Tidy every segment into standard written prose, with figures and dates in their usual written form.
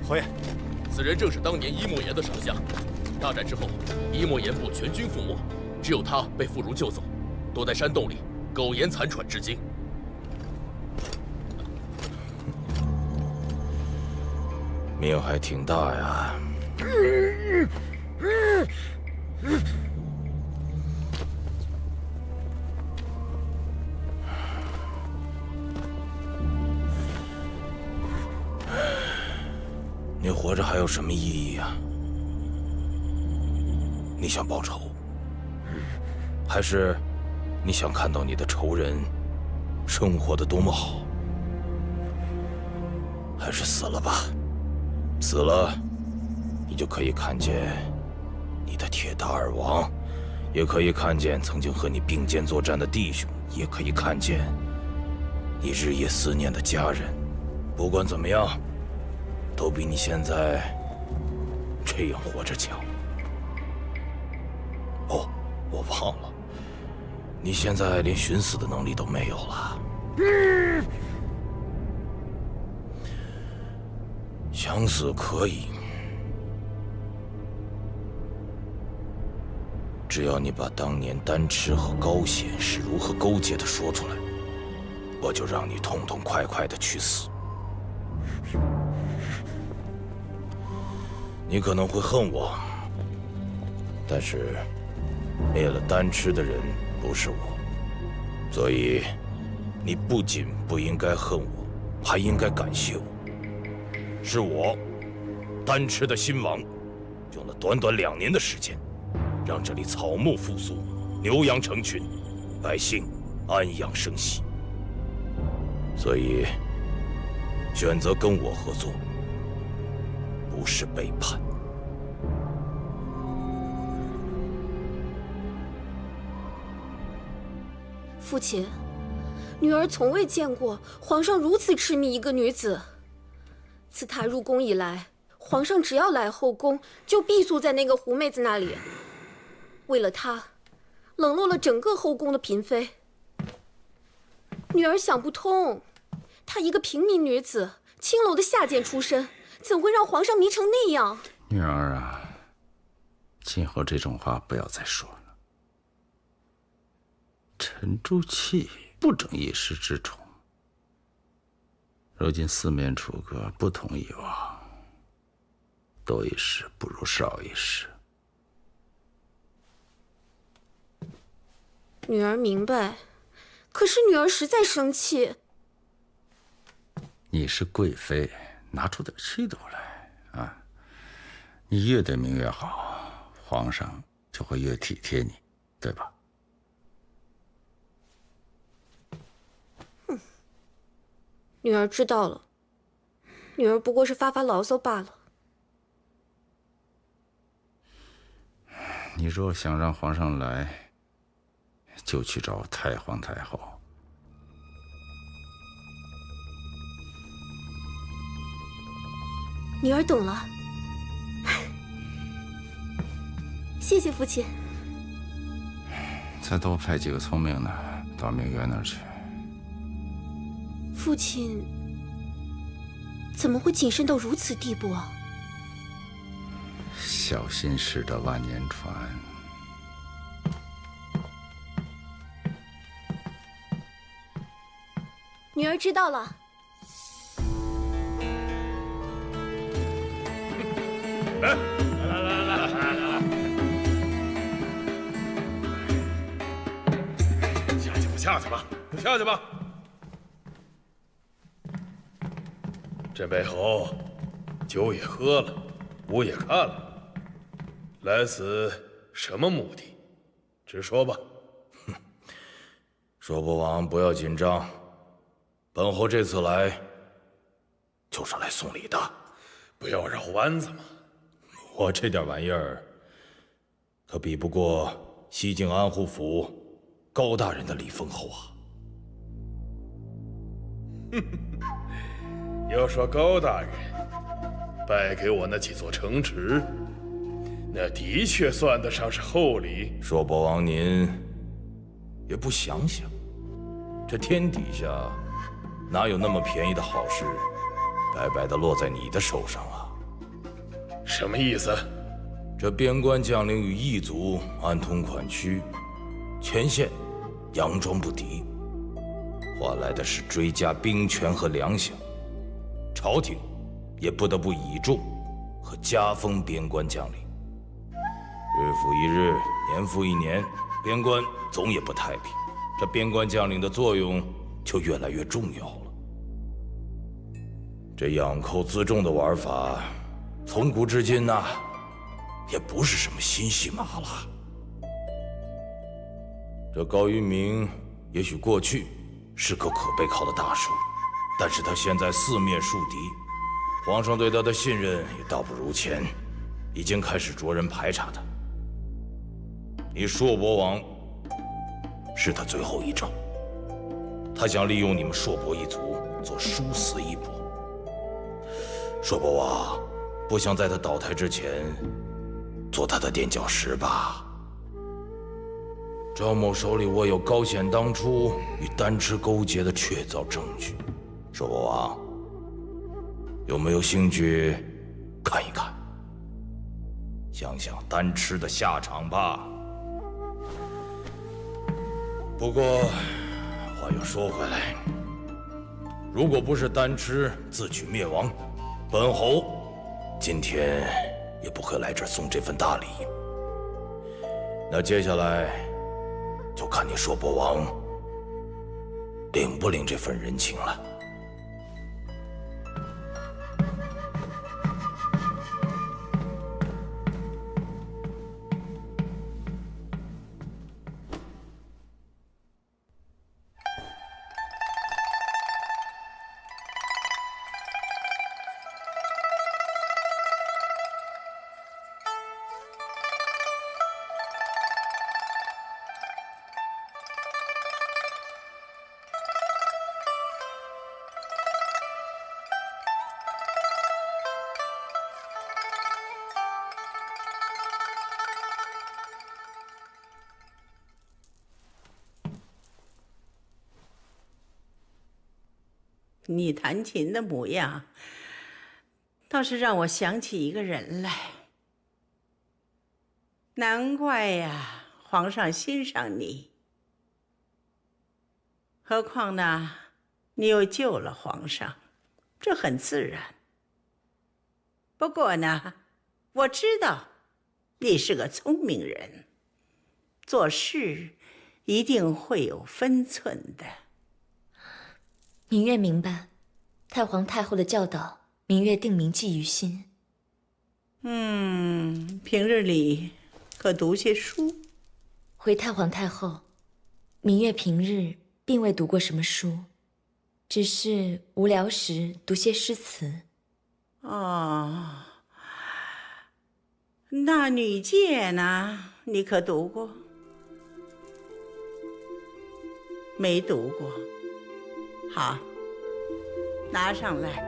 侯爷，此人正是当年伊莫言的手下。大战之后，伊莫言部全军覆没，只有他被妇孺救走，躲在山洞里苟延残喘至今。命还挺大呀。你活着还有什么意义啊？你想报仇，还是你想看到你的仇人生活得多么好？还是死了吧。死了，你就可以看见你的铁大二王，也可以看见曾经和你并肩作战的弟兄，也可以看见你日夜思念的家人。不管怎么样，都比你现在这样活着强。哦，我忘了，你现在连寻死的能力都没有了。想死可以，只要你把当年丹池和高显是如何勾结的说出来，我就让你痛痛快快的去死。你可能会恨我，但是灭了丹池的人不是我，所以你不仅不应该恨我，还应该感谢我。是我，丹池的新王，用了短短2年的时间，让这里草木复苏，牛羊成群，百姓安养生息。所以，选择跟我合作，不是背叛。父亲，女儿从未见过皇上如此痴迷一个女子。自她入宫以来，皇上只要来后宫，就避宿在那个狐妹子那里。为了她，冷落了整个后宫的嫔妃。女儿想不通，她一个平民女子，青楼的下贱出身，怎会让皇上迷成那样？女儿啊，今后这种话不要再说了。沉住气，不争一时之宠。如今四面楚歌，不同以往，多一事不如少一事。女儿明白，可是女儿实在生气。你是贵妃，拿出点气度来啊！你越对明越好，皇上就会越体贴你，对吧？女儿知道了，女儿不过是发发牢骚罢了。你若想让皇上来，就去找太皇太后。女儿懂了，谢谢父亲。再多派几个聪明的到明月那儿去。父亲怎么会谨慎到如此地步啊？小心驶得万年船。女儿知道了。来，下去吧，下去吧。这杯侯，酒也喝了，舞也看了，来此什么目的？直说吧。说不王不要紧张，本侯这次来就是来送礼的。不要绕弯子嘛。我这点玩意儿可比不过西境安护府高大人的礼丰厚啊。要说高大人败给我那几座城池，那的确算得上是厚礼。硕伯王您也不想想，这天底下哪有那么便宜的好事白白的落在你的手上啊？什么意思？这边关将领与异族暗通款曲，前线佯装不敌，换来的是追加兵权和粮饷，朝廷也不得不倚重和加封边关将领。日复一日，年复一年，边关总也不太平，这边关将领的作用就越来越重要了。这养寇自重的玩法，从古至今呐，也不是什么新戏码了。这高云明也许过去是个可背靠的大树，但是他现在四面树敌，皇上对他的信任也大不如前，已经开始着人排查他。你硕伯王是他最后一招，他想利用你们硕伯一族做殊死一搏。硕伯王不想在他倒台之前做他的垫脚石吧？赵某手里握有高显当初与丹池勾结的确凿证据，硕伯王有没有兴趣看一看？想想丹池的下场吧。不过话又说回来，如果不是丹池自取灭亡，本侯今天也不会来这儿送这份大礼。那接下来就看你硕伯王领不领这份人情了。你弹琴的模样，倒是让我想起一个人来。难怪呀，皇上欣赏你。何况呢，你又救了皇上，这很自然。不过呢，我知道你是个聪明人，做事一定会有分寸的。明月明白，太皇太后的教导，明月定铭记于心。平日里可读些书？回太皇太后，明月平日并未读过什么书，只是无聊时读些诗词。哦，那女诫呢？你可读过？没读过。好，拿上来。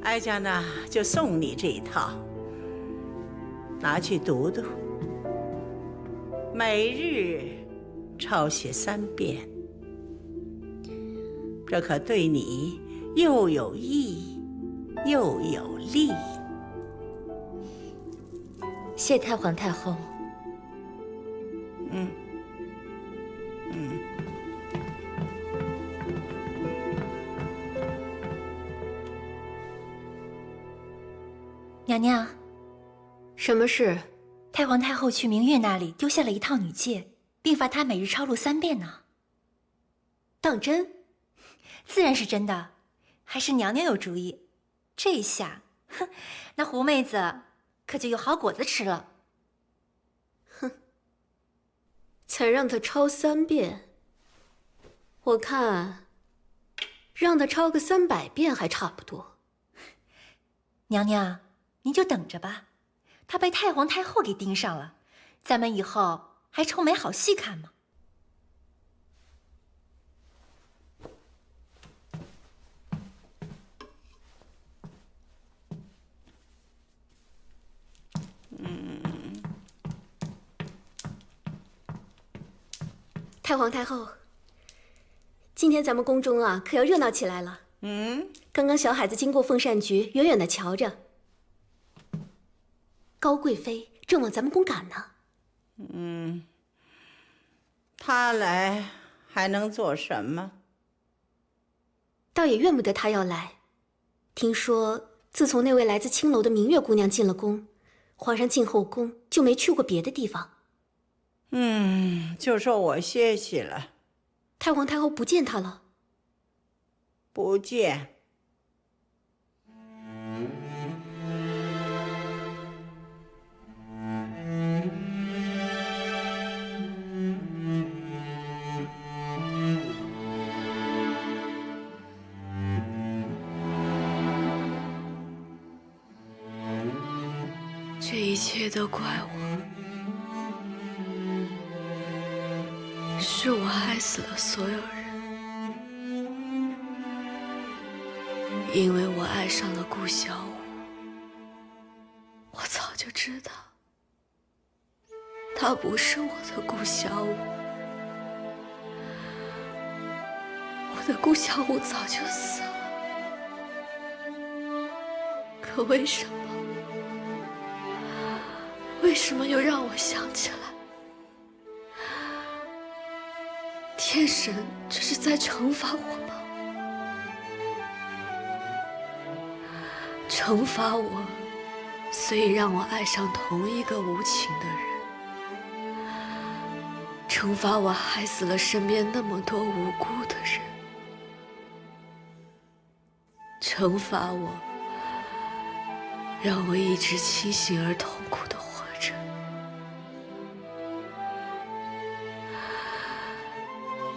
哀家呢，就送你这一套，拿去读读，每日抄写3遍，这可对你又有益又有利。谢太皇太后。娘娘，什么事？太皇太后去明月那里丢下了一套女诫，并罚她每日抄录3遍呢。当真？自然是真的，还是娘娘有主意。这下，哼，那狐妹子可就有好果子吃了。哼，才让她抄3遍，我看让她抄个300遍还差不多。娘娘，您就等着吧，她被太皇太后给盯上了，咱们以后还愁没好戏看吗？太皇太后，今天咱们宫中啊，可要热闹起来了。刚刚小海子经过凤膳局，远远的瞧着，高贵妃正往咱们宫赶呢。他来还能做什么？倒也怨不得他要来。听说自从那位来自青楼的明月姑娘进了宫，皇上进后宫就没去过别的地方。就说我歇息了。太皇太后不见他了？不见。这一切都怪我，是我害死了所有人。因为我爱上了顾小舞，我早就知道，他不是我的顾小舞，我的顾小舞早就死了。可为什么又让我想起来？天神这是在惩罚我吗？惩罚我，所以让我爱上同一个无情的人；惩罚我害死了身边那么多无辜的人；惩罚我，让我一直清醒而痛苦地活着。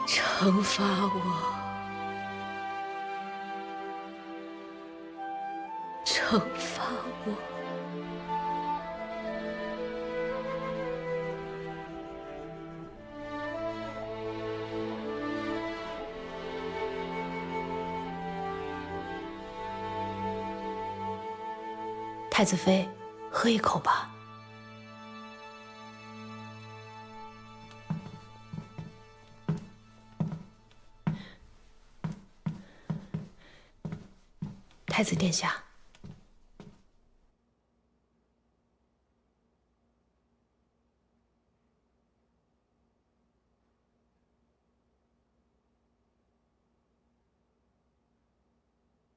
惩罚我，惩罚我。太子妃，喝一口吧。太子殿下，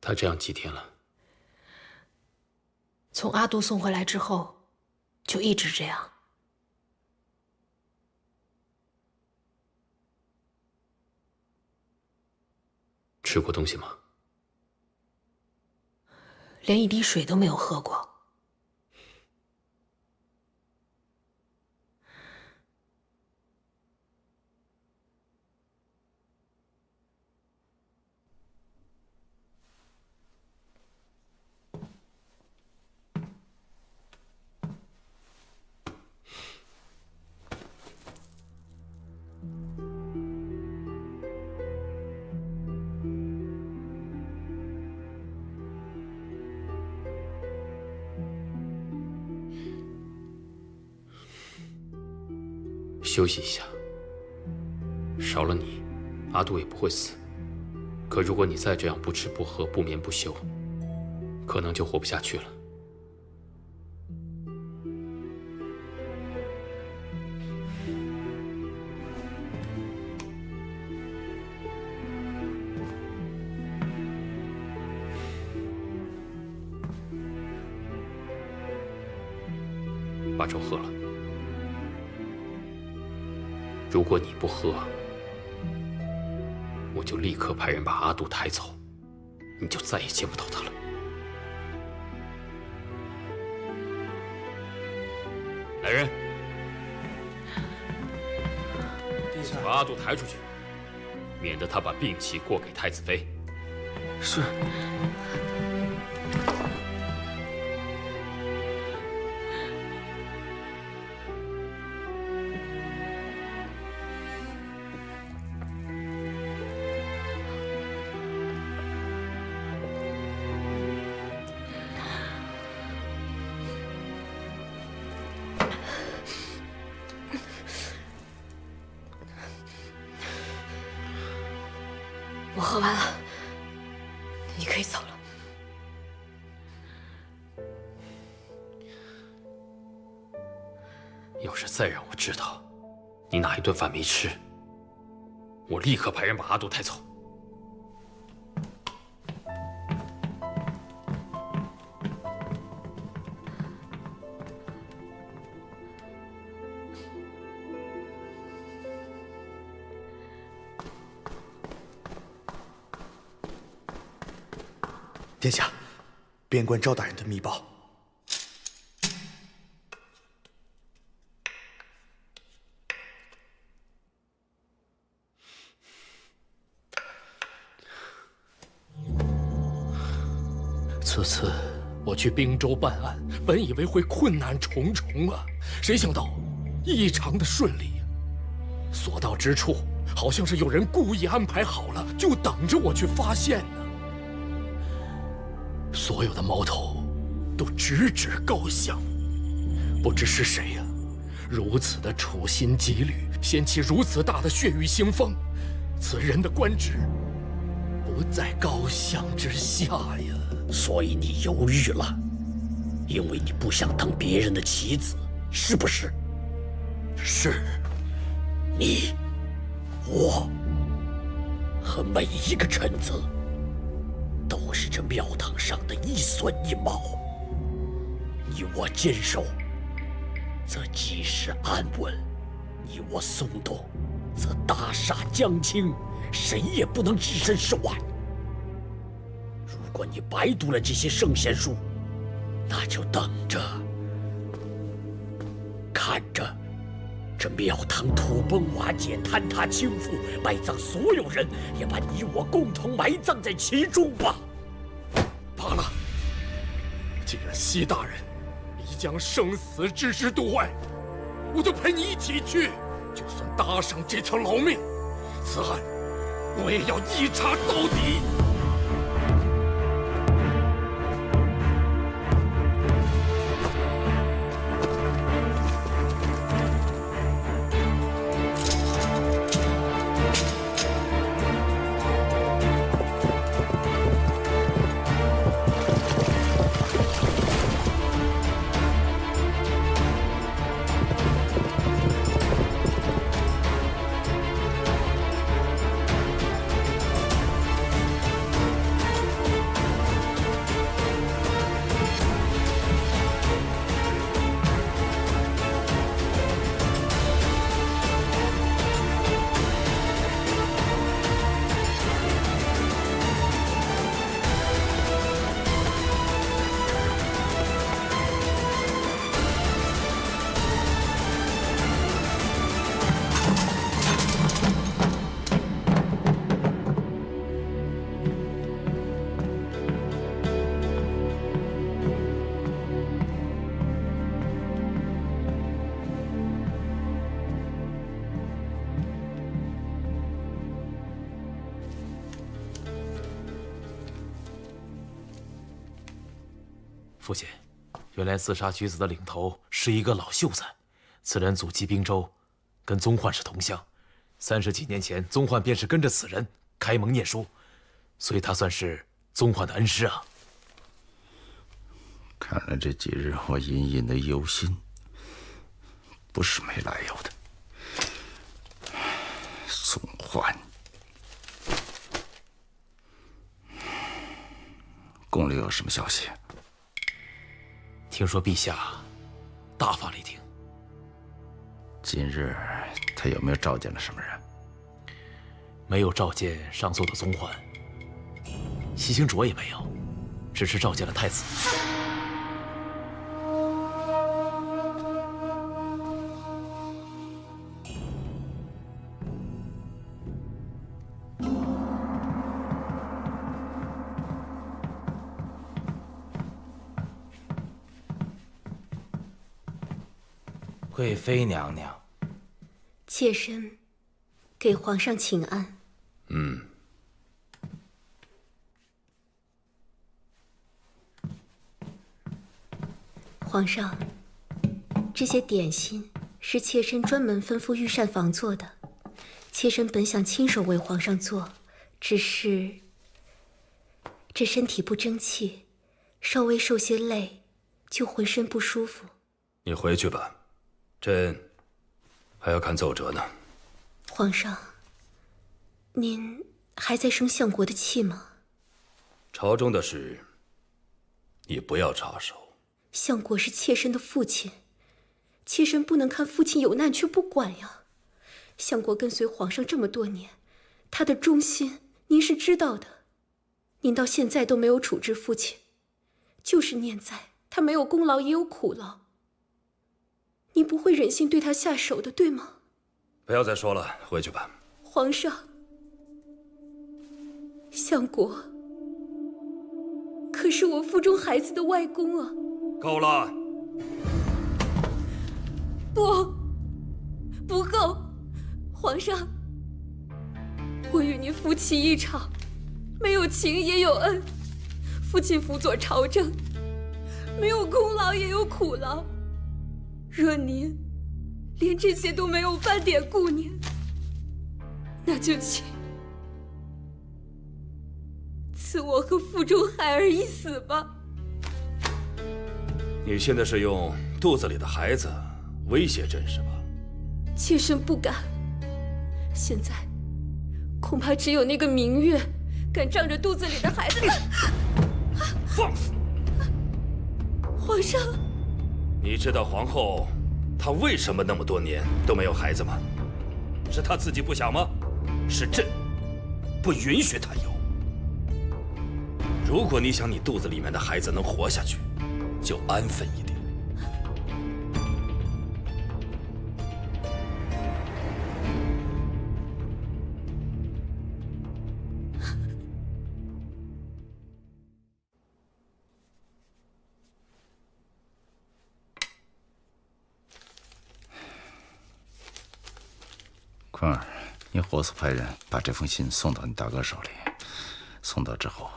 他这样几天了？从阿杜送回来之后，就一直这样。吃过东西吗？连一滴水都没有喝过。休息一下，少了你，阿杜也不会死。可如果你再这样不吃不喝、不眠不休，可能就活不下去了。把粥喝了。如果你不喝，我就立刻派人把阿杜抬走，你就再也见不到他了。来人，把阿杜抬出去，免得他把病气过给太子妃。是。我喝完了。要是再让我知道你哪一顿饭没吃，我立刻派人把阿杜带走。殿下，边关赵大人的密报。此次我去滨州办案，本以为会困难重重啊，谁想到异常的顺利。所到之处，好像是有人故意安排好了，就等着我去发现呢。所有的矛头都直指高相，不知是谁呀，如此的处心积虑，掀起如此大的血雨腥风，此人的官职不在高相之下呀。所以你犹豫了，因为你不想当别人的棋子，是不是？是。你、我和每一个臣子，都是这庙堂上的一笋一毛。你我坚守，则即时安稳；你我松动，则大厦将倾，谁也不能置身事外。如果你白读了这些圣贤书，那就等着看着这庙堂土崩瓦解、坍塌倾覆，埋葬所有人，也把你我共同埋葬在其中吧。罢了，既然西大人你将生死置之度外，我就陪你一起去，就算搭上这条老命，此案我也要一查到底。父亲，原来自杀举子的领头是一个老秀才，此人祖籍滨州，跟宗焕是同乡。30几年前，宗焕便是跟着此人开蒙念书，所以他算是宗焕的恩师啊。看来这几日我隐隐的忧心，不是没来由的。宗焕，宫里有什么消息？听说陛下大发雷霆。今日他有没有召见了什么人？没有召见上奏的宗焕，西行卓也没有，只是召见了太子。贵妃娘娘，妾身给皇上请安。皇上，这些点心是妾身专门吩咐御膳房做的，妾身本想亲手为皇上做，只是这身体不争气，稍微受些累，就浑身不舒服。你回去吧，朕还要看奏折呢。皇上，您还在生相国的气吗？朝中的事，你不要插手。相国是妾身的父亲，妾身不能看父亲有难却不管呀。相国跟随皇上这么多年，他的忠心您是知道的。您到现在都没有处置父亲，就是念在他没有功劳也有苦劳。您不会忍心对他下手的，对吗？不要再说了，回去吧。皇上，相国可是我腹中孩子的外公啊！够了！不够！皇上，我与您夫妻一场，没有情也有恩。父亲辅佐朝政，没有功劳也有苦劳。若您连这些都没有半点顾念，那就请赐我和腹中孩儿一死吧。你现在是用肚子里的孩子威胁朕是吧？妾身不敢。现在恐怕只有那个明月敢仗着肚子里的孩子。放肆！皇上，你知道皇后她为什么那么多年都没有孩子吗？是她自己不想吗？是朕不允许她有。如果你想你肚子里面的孩子能活下去，就安分一点。坤儿，你火速派人把这封信送到你大哥手里。送到之后，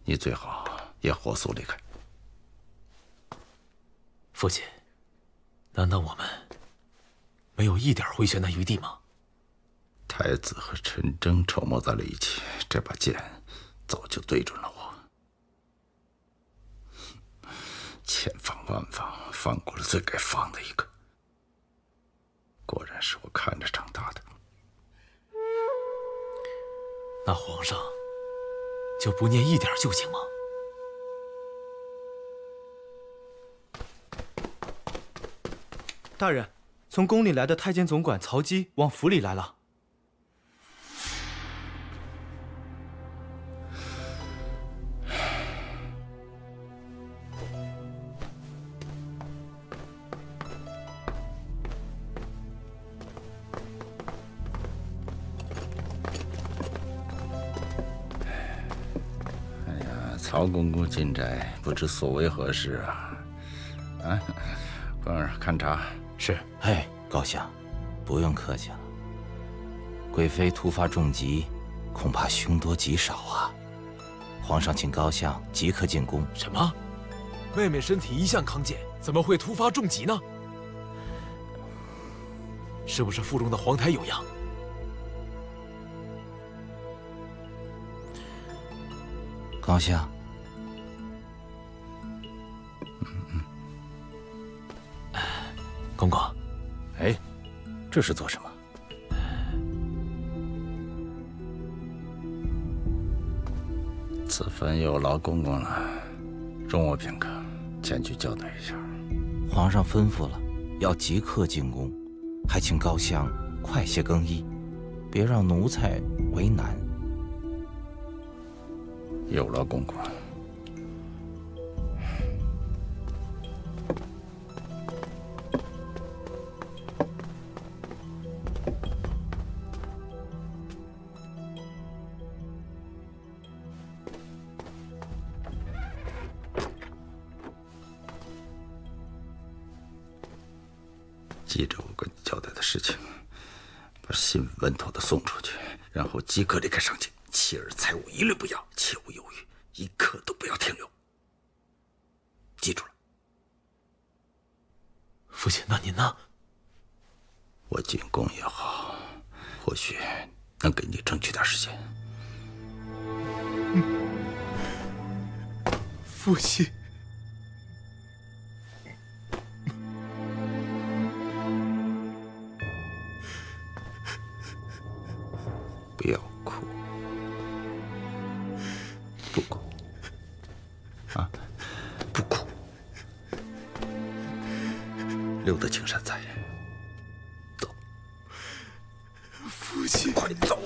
你最好也火速离开。父亲，难道我们没有一点回旋的余地吗？太子和陈征筹谋在了一起，这把剑早就对准了我。千防万防，放过了最该放的一个。果然是我看着长大的。那皇上就不念一点旧情吗？大人，从宫里来的太监总管曹基往府里来了。曹公公进宅，不知所为何事啊？啊，官儿看茶。是。哎，高相，不用客气了。贵妃突发重疾，恐怕凶多吉少啊。皇上请高相即刻进宫。什么？妹妹身体一向康健，怎么会突发重疾呢？是不是腹中的黄胎有恙？高相。公公，哎，这是做什么？此番有劳公公了，容我片刻，前去交代一下。皇上吩咐了，要即刻进宫，还请高相快些更衣，别让奴才为难。有劳公公。记着我跟你交代的事情，把信稳妥的送出去，然后即刻离开上京，妻儿财物一律不要，切勿犹豫，一刻都不要停留。记住了。父亲，那您呢？我进宫也好，或许能给你争取点时间。父亲。留得青山在。走，父亲，快走！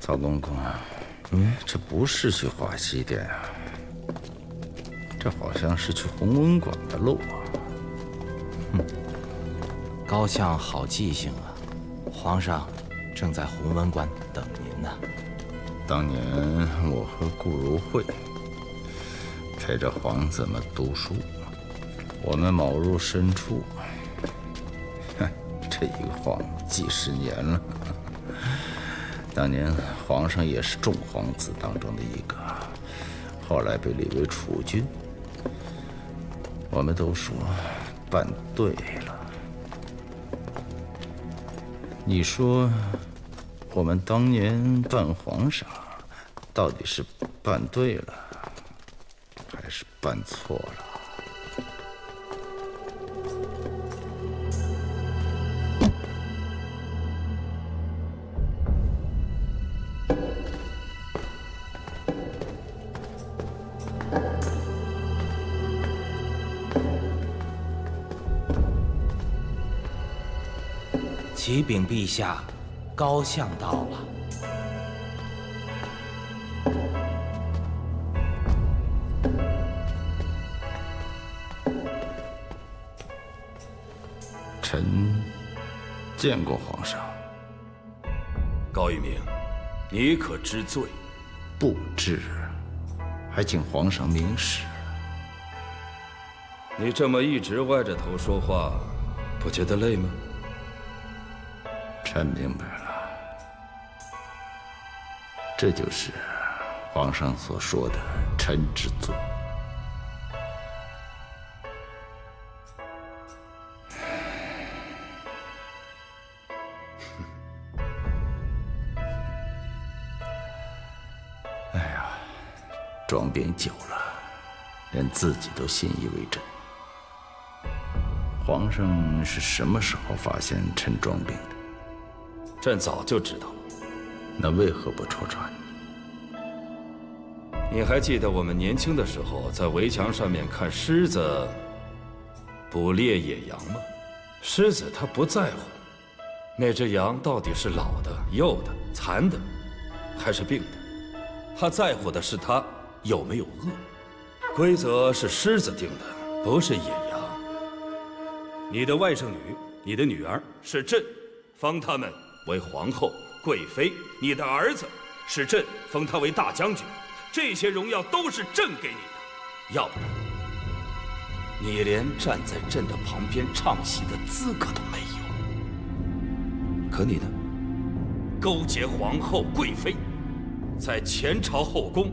曹公公，这不是去华西殿啊，这好像是去弘文馆的路啊。高相好记性啊，皇上正在弘文馆等您呢。当年我和顾如慧陪着皇子们读书，我们某入深处，这一晃几十年了。当年皇上也是众皇子当中的一个，后来被立为储君。我们都说办对了。你说我们当年办皇上，到底是办对了，还是办错了？启禀陛下，高相到了。臣见过皇上。高一鸣，你可知罪？不知，还请皇上明示。你这么一直歪着头说话，不觉得累吗？臣明白了，这就是皇上所说的臣之罪。哎呀，装病久了，连自己都信以为真。皇上是什么时候发现臣装病的？朕早就知道了，那为何不戳穿？你还记得我们年轻的时候在围墙上面看狮子捕猎野羊吗？狮子它不在乎那只羊到底是老的、幼的、残的，还是病的，它在乎的是它有没有饿。规则是狮子定的，不是野羊。你的外甥女、你的女儿是朕封他们为皇后、贵妃，你的儿子是朕封他为大将军，这些荣耀都是朕给你的，要不然你连站在朕的旁边唱戏的资格都没有。可你呢？勾结皇后、贵妃，在前朝后宫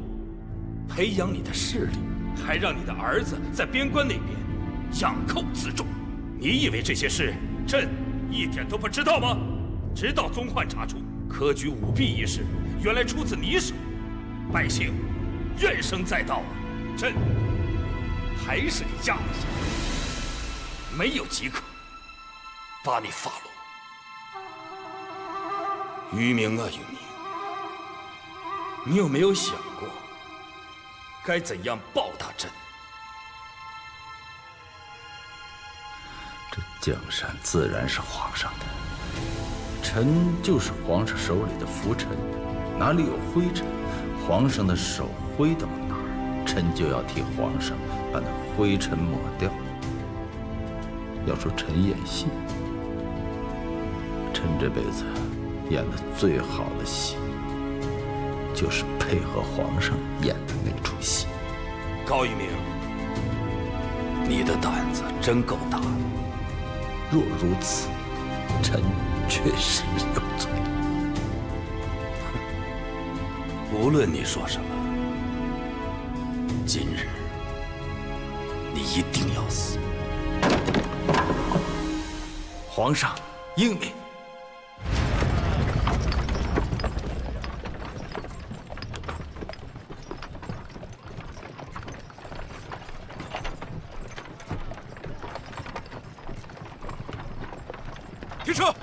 培养你的势力，还让你的儿子在边关那边养寇自重。你以为这些事朕一点都不知道吗？直到宗焕查出科举舞弊一事原来出自你手，百姓怨声载道啊！朕还是给压了下来，没有即可把你发落。于明啊，于明，你有没有想过该怎样报答朕？这江山自然是皇上的，臣就是皇上手里的浮尘，哪里有灰尘，皇上的手挥到哪儿，臣就要替皇上把那灰尘抹掉。要说臣演戏，臣这辈子演的最好的戏，就是配合皇上演的那出戏。高一鸣，你的胆子真够大。若如此，臣确实有罪。无论你说什么，今日你一定要死。皇上英明。停车！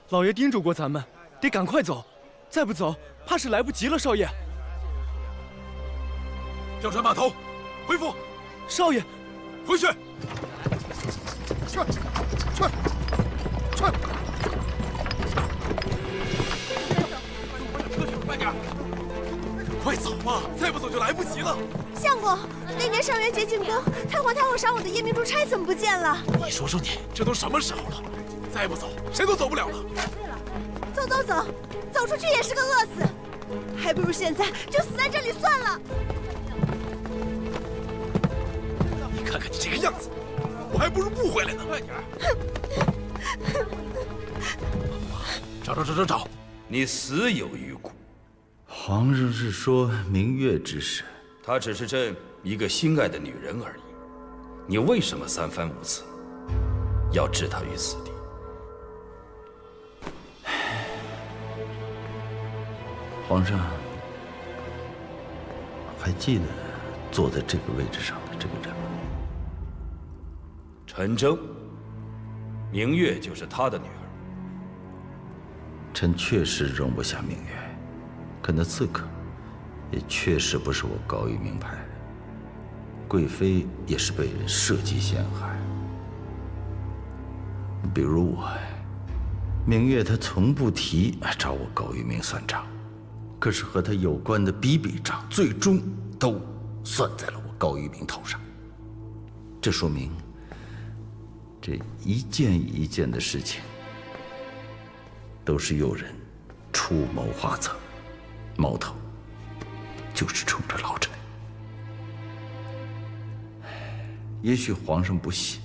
老爷叮嘱过咱们，得赶快走，再不走，怕是来不及了。少爷，调转码头，回府。少爷，回去。去。快点！快走吧，再不走就来不及了。相公，那年上元节进宫，太皇太后赏我的夜明珠钗怎么不见了？你说说你，这都什么时候了？再不走，谁都走不了了。走，走出去也是个饿死，还不如现在就死在这里算了。你看看你这个样子，我还不如不回来呢。快点！找！你死有余辜。皇上是说明月之事，她只是朕一个心爱的女人而已。你为什么三番五次要置她于死地？皇上还记得坐在这个位置上的这个人吗？陈征，明月就是他的女儿。臣确实容不下明月，可那刺客也确实不是我高玉明派的，贵妃也是被人设计陷害。比如我，明月她从不提找我高玉明算账，可是和他有关的笔账，最终都算在了我高玉明头上。这说明，这一件一件的事情，都是有人出谋划策，矛头就是冲着老臣。也许皇上不信，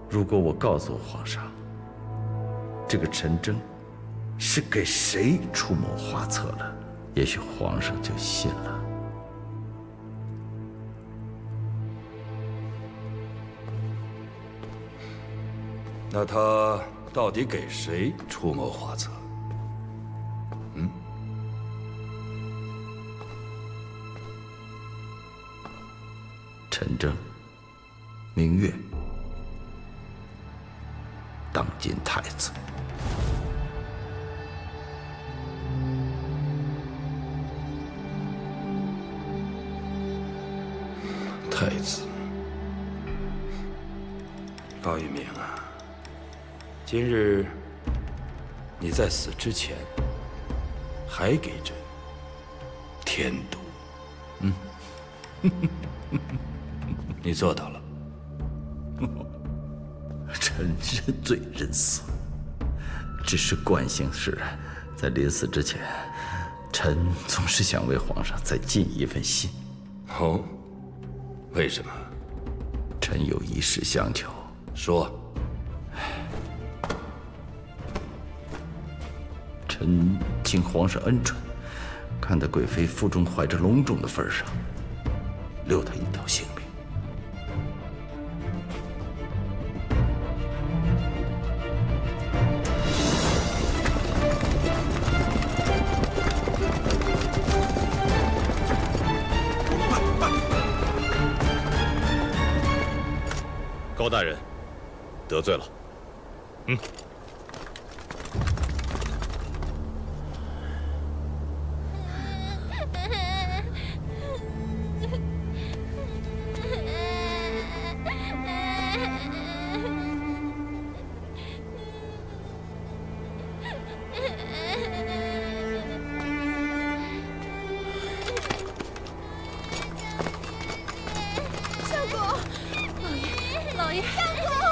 如果我告诉皇上，这个陈征是给谁出谋划策了，也许皇上就信了。那他到底给谁出谋划策？陈征、明月当今太子。太子，高玉明啊，今日你在死之前还给朕添堵，你做到了。臣认罪认死，只是惯性使然。在临死之前，臣总是想为皇上再尽一份心。哦，为什么？臣有一事相求。说。臣请皇上恩准，看在贵妃腹中怀着龙种的份上，留她一条性命。高大人，得罪了。相公，老爷，相公。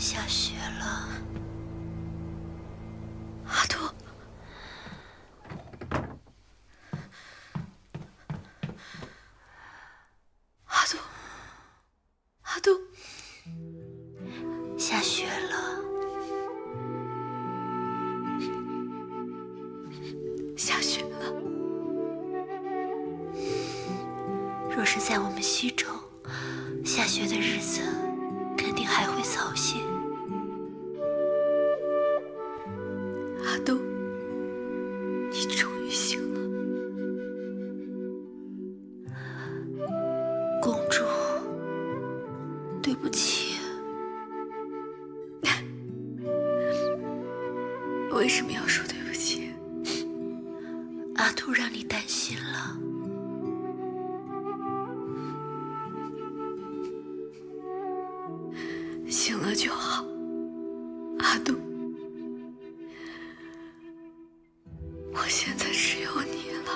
下雪了，阿杜。阿杜，下雪了，下雪了。若是在我们西周，下雪的日子肯定还会早些。阿杜，你终于醒了。公主，对不起。为什么要说对不起？阿杜让你担心了。醒了就好，阿杜。我现在只有你了。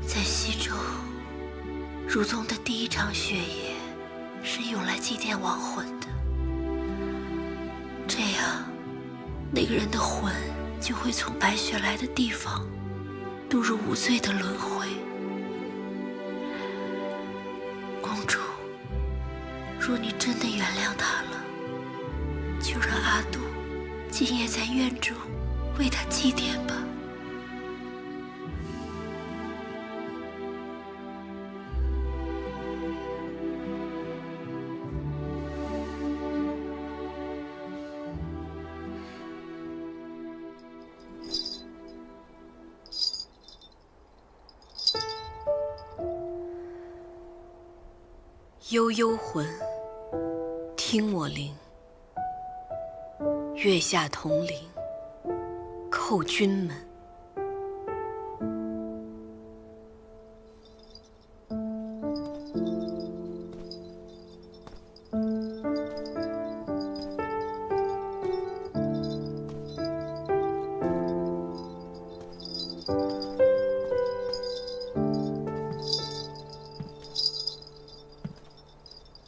在西周，如宗的第一场雪夜是用来祭奠亡魂的，这样那个人的魂就会从白雪来的地方渡入无罪的轮回。公主，若你真的原谅他了，就让阿杜今夜在院中为他祭奠吧。悠悠魂，听我铃。月下铜铃，叩君门。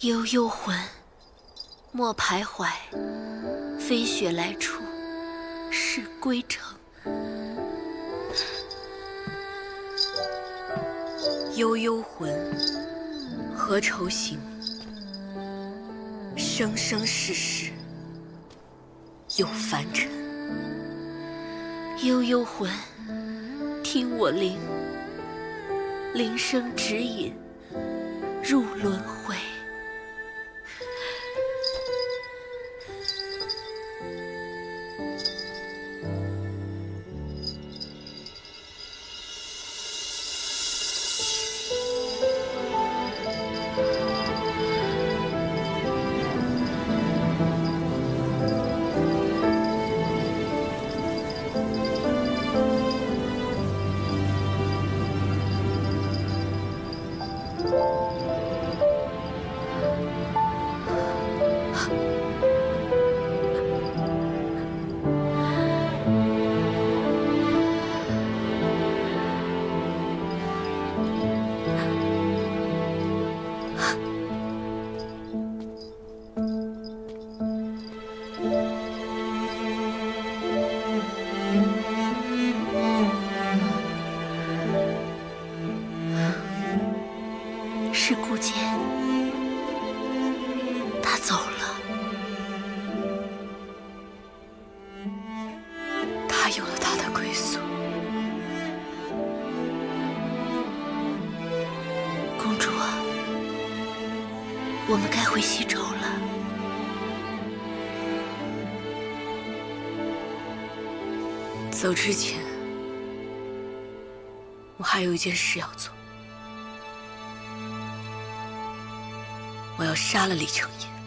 悠悠魂，莫徘徊，飞雪来处，是归程。悠悠魂，何愁行？生生世世，有凡尘。悠悠魂，听我铃，铃声指引入轮回。是顾剑，他走了。他有了他的归宿。公主啊，我们该回西周了。走之前，我还有一件事要做。我要杀了李承言。